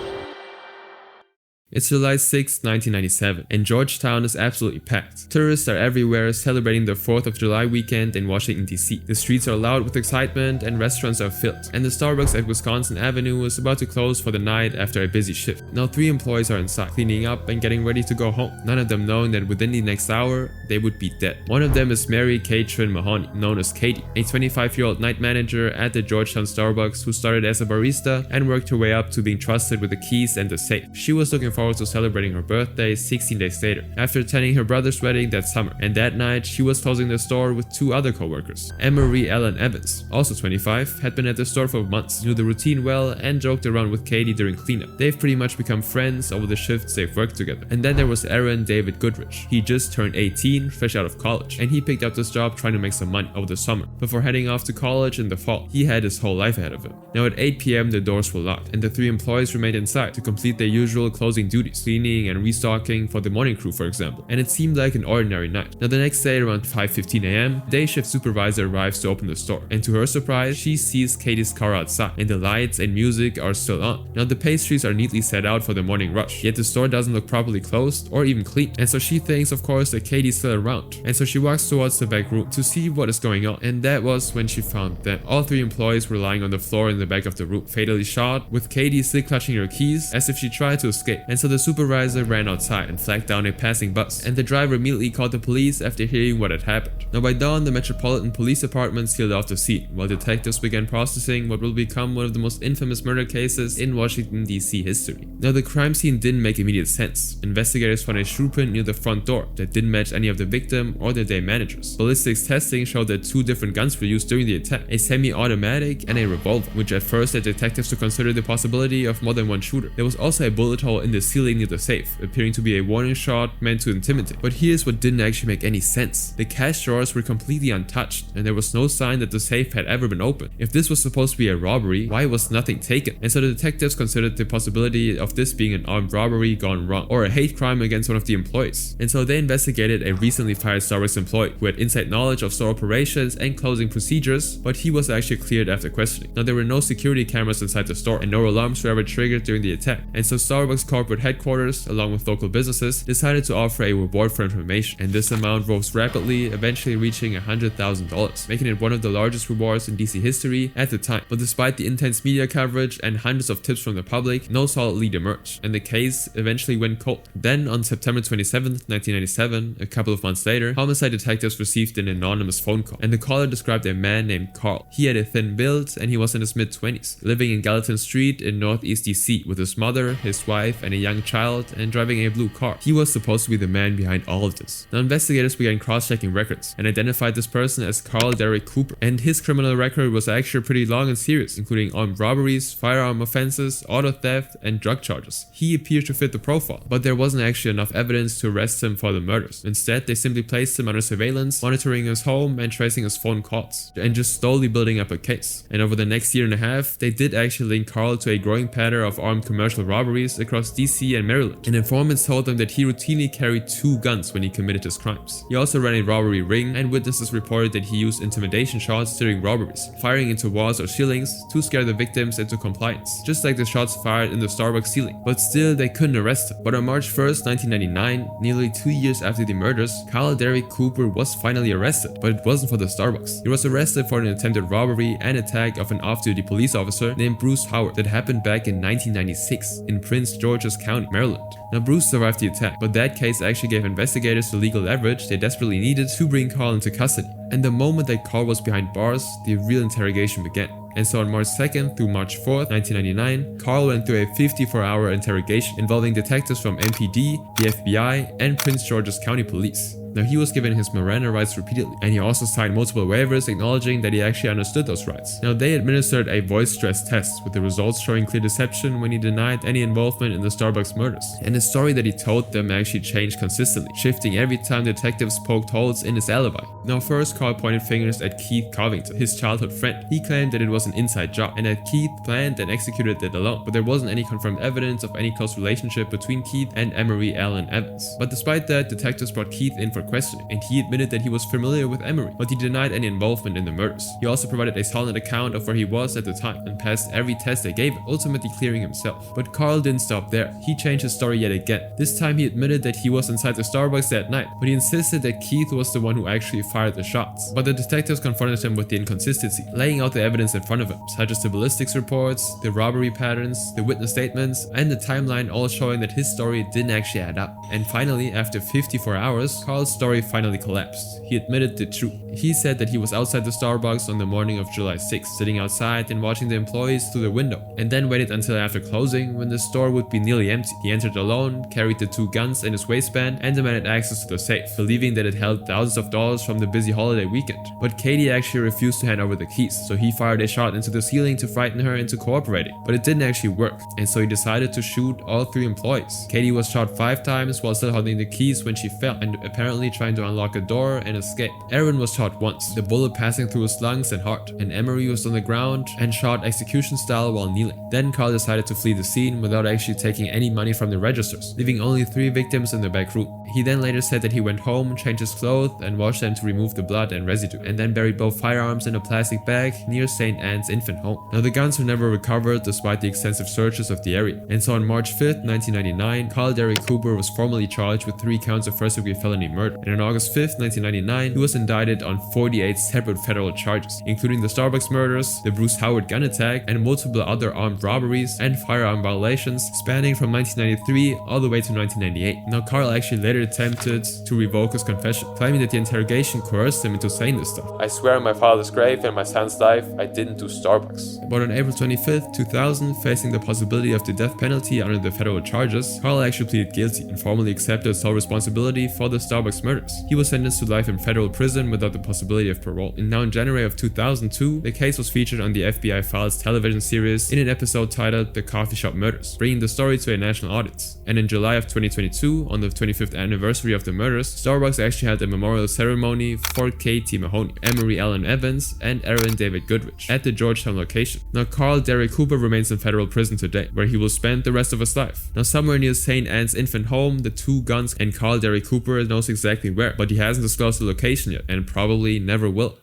It's July 6, 1997, and Georgetown is absolutely packed. Tourists are everywhere celebrating the 4th of July weekend in Washington, D.C. The streets are loud with excitement and restaurants are filled, and the Starbucks at Wisconsin Avenue is about to close for the night after a busy shift. Now 3 employees are inside, cleaning up and getting ready to go home, none of them knowing that within the next hour, they would be dead. One of them is Mary Catherine Mahoney, known as Katie, a 25-year-old night manager at the Georgetown Starbucks who started as a barista and worked her way up to being trusted with the keys and the safe. She was looking forward to celebrating her birthday 16 days later, after attending her brother's wedding that summer, and that night she was closing the store with 2 other co-workers. Emery Ellen Evans, also 25, had been at the store for months, knew the routine well, and joked around with Katie during cleanup. They've pretty much become friends over the shifts they've worked together. And then there was Aaron David Goodrich. He just turned 18, fresh out of college, and he picked up this job trying to make some money over the summer before heading off to college in the fall. He had his whole life ahead of him. Now at 8 p.m. the doors were locked, and the 3 employees remained inside to complete their usual closing duties, cleaning and restocking for the morning crew, for example. And it seemed like an ordinary night. Now the next day around 5:15 a.m, day shift supervisor arrives to open the store, and to her surprise, she sees Katie's car outside, and the lights and music are still on. Now the pastries are neatly set out for the morning rush, yet the store doesn't look properly closed or even clean. And so she thinks, of course, that Katie's still around, and so she walks towards the back room to see what is going on. And that was when she found them. All 3 employees were lying on the floor in the back of the room, fatally shot, with Katie still clutching her keys as if she tried to escape. And so the supervisor ran outside and flagged down a passing bus, and the driver immediately called the police after hearing what had happened. Now by dawn, the Metropolitan Police Department sealed off the scene, while detectives began processing what will become one of the most infamous murder cases in Washington, D.C. history. Now the crime scene didn't make immediate sense. Investigators found a shoe print near the front door that didn't match any of the victim or their day managers. Ballistics testing showed that 2 different guns were used during the attack, a semi-automatic and a revolver, which at first led detectives to consider the possibility of more than one shooter. There was also a bullet hole in the ceiling near the safe, appearing to be a warning shot meant to intimidate. But here's what didn't actually make any sense. The cash drawers were completely untouched, and there was no sign that the safe had ever been opened. If this was supposed to be a robbery, why was nothing taken? And so the detectives considered the possibility of this being an armed robbery gone wrong, or a hate crime against one of the employees. And so they investigated a recently fired Starbucks employee who had inside knowledge of store operations and closing procedures, but he was actually cleared after questioning. Now there were no security cameras inside the store, and no alarms were ever triggered during the attack. And so Starbucks corporate corporate headquarters, along with local businesses, decided to offer a reward for information, and this amount rose rapidly, eventually reaching $100,000, making it one of the largest rewards in DC history at the time. But despite the intense media coverage and hundreds of tips from the public, no solid lead emerged, and the case eventually went cold. Then, on September 27, 1997, a couple of months later, homicide detectives received an anonymous phone call, and the caller described a man named Carl. He had a thin build, and he was in his mid-20s, living in Gallatin Street in Northeast DC with his mother, his wife, and a young child, and driving a blue car. He was supposed to be the man behind all of this. Now, investigators began cross-checking records and identified this person as Carl Derek Cooper, and his criminal record was actually pretty long and serious, including armed robberies, firearm offenses, auto theft, and drug charges. He appeared to fit the profile, but there wasn't actually enough evidence to arrest him for the murders. Instead, they simply placed him under surveillance, monitoring his home and tracing his phone calls, and just slowly building up a case. And over the next year and a half, they did actually link Carl to a growing pattern of armed commercial robberies across DC and Maryland, and informants told them that he routinely carried 2 guns when he committed his crimes. He also ran a robbery ring, and witnesses reported that he used intimidation shots during robberies, firing into walls or ceilings to scare the victims into compliance, just like the shots fired in the Starbucks ceiling. But still, they couldn't arrest him. But on March 1st, 1999, nearly 2 years after the murders, Carl Derek Cooper was finally arrested, but it wasn't for the Starbucks. He was arrested for an attempted robbery and attack of an off-duty police officer named Bruce Howard that happened back in 1996 in Prince George's County, Maryland. Now, Bruce survived the attack, but that case actually gave investigators the legal leverage they desperately needed to bring Carl into custody. And the moment that Carl was behind bars, the real interrogation began. And so on March 2nd through March 4th, 1999, Carl went through a 54-hour interrogation involving detectives from MPD, the FBI, and Prince George's County Police. Now, he was given his Miranda rights repeatedly, and he also signed multiple waivers acknowledging that he actually understood those rights. Now, they administered a voice stress test with the results showing clear deception when he denied any involvement in the Starbucks murders. And the story that he told them actually changed consistently, shifting every time detectives poked holes in his alibi. Now, first, Carl pointed fingers at Keith Covington, his childhood friend. He claimed that it was an inside job and that Keith planned and executed it alone, but there wasn't any confirmed evidence of any close relationship between Keith and Emery Allen Evans. But despite that, detectives brought Keith in for questioning, and he admitted that he was familiar with Emery, but he denied any involvement in the murders. He also provided a solid account of where he was at the time and passed every test they gave him, ultimately clearing himself. But Carl didn't stop there. He changed his story yet again. This time he admitted that he was inside the Starbucks that night, but he insisted that Keith was the one who actually fired the shots. But the detectives confronted him with the inconsistency, laying out the evidence in front of him, such as the ballistics reports, the robbery patterns, the witness statements, and the timeline, all showing that his story didn't actually add up. And finally, after 54 hours, Carl's story finally collapsed. He admitted the truth. He said that he was outside the Starbucks on the morning of July 6th, sitting outside and watching the employees through the window, and then waited until after closing when the store would be nearly empty. He entered alone, carried the 2 guns in his waistband, and demanded access to the safe, believing that it held thousands of dollars from the busy holiday weekend. But Katie actually refused to hand over the keys, so he fired a shot into the ceiling to frighten her into cooperating. But it didn't actually work, and so he decided to shoot all 3 employees. Katie was shot 5 times while still holding the keys when she fell, and apparently trying to unlock a door and escape. Aaron was shot once, the bullet passing through his lungs and heart, and Emery was on the ground and shot execution style while kneeling. Then Carl decided to flee the scene without actually taking any money from the registers, leaving only 3 victims in the back room. He then later said that he went home, changed his clothes, and washed them to remove the blood and residue, and then buried both firearms in a plastic bag near St. Anne's infant home. Now, the guns were never recovered despite the extensive searches of the area, and so on March 5th, 1999, Carl Derek Cooper was formally charged with 3 counts of first-degree felony murder, and on August 5th, 1999, he was indicted on 48 separate federal charges, including the Starbucks murders, the Bruce Howard gun attack, and multiple other armed robberies and firearm violations spanning from 1993 all the way to 1998. Now, Carl actually later attempted to revoke his confession, claiming that the interrogation coerced him into saying this stuff. I swear on my father's grave and my son's life, I didn't do Starbucks. But on April 25th, 2000, facing the possibility of the death penalty under the federal charges, Carl actually pleaded guilty and formally accepted sole responsibility for the Starbucks murders. He was sentenced to life in federal prison without the possibility of parole. And now in January of 2002, the case was featured on the FBI Files television series in an episode titled The Coffee Shop Murders, bringing the story to a national audience. And in July of 2022, on the 25th anniversary of the murders, Starbucks actually had a memorial ceremony for Katie Mahoney, Emery Allen Evans, and Aaron David Goodrich at the Georgetown location. Now, Carl Derek Cooper remains in federal prison today, where he will spend the rest of his life. Now, somewhere near St. Anne's infant home, the 2 guns, and Carl Derek Cooper knows exactly where, but he hasn't disclosed the location yet, and probably never will.